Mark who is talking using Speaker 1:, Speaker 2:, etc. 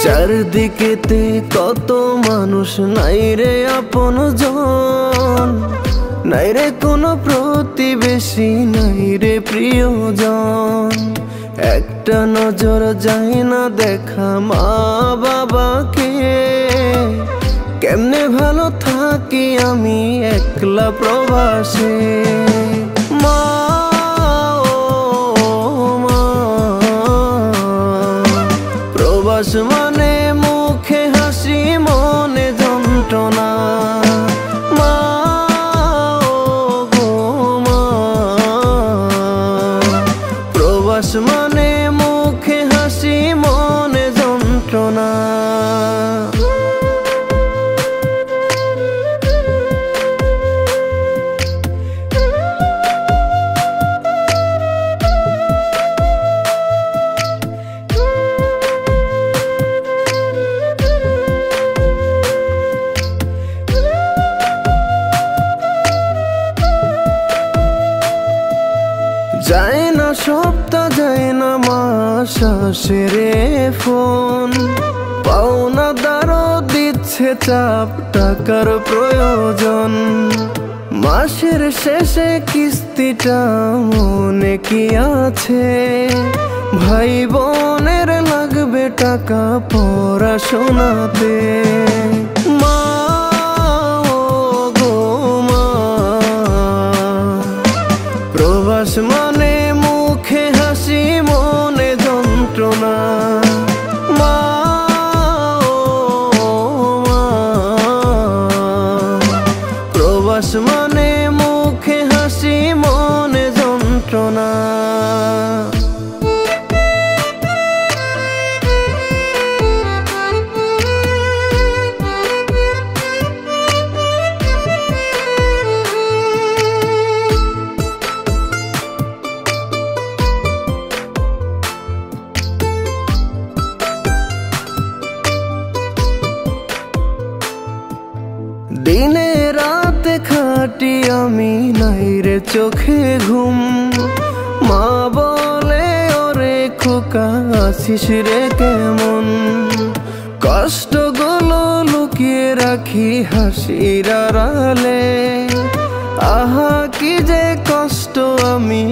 Speaker 1: চারদিকেতে কত মানুষ, নাই রে আপনজন, নাই রে কোনো প্রতিবেশী, নাই রে প্রিয়জন। একটা নজর যায় না দেখা মা বাবাকে, কেমনে ভালো থাকি আমি একলা প্রবাসে। মা প্রবাস মানে মুখে হাসি মনে যন্ত্রণা। মা গো মা, প্রবাস মানে মুখে হাসি মনে যন্ত্রণা। যায় না সপ্তাহ, যায় না মাস, আসে রে ফোন। পাওনাদারও দিচ্ছে চাপ, টাকার প্রয়োজন। মাসের শেষে কিস্তিটা মনে কি আছে? ভাই বোনের লাগবে টাকা পড়াশোনাতে। মা গো মা, প্রবাস মানে মুখে হাসি মনে যন্ত্রণা। মা মা, প্রবাস মানে মুখে হাসি মনে যন্ত্রণা। দিনে রাতে খাটি আমি, নাই রে চোখে ঘুম। মা বলে ওরে খোকা আছিস রে কেমন? কষ্টগুলো লুকিয়ে রাখি হাসির আড়ালে। আহা কি যে কষ্ট আমি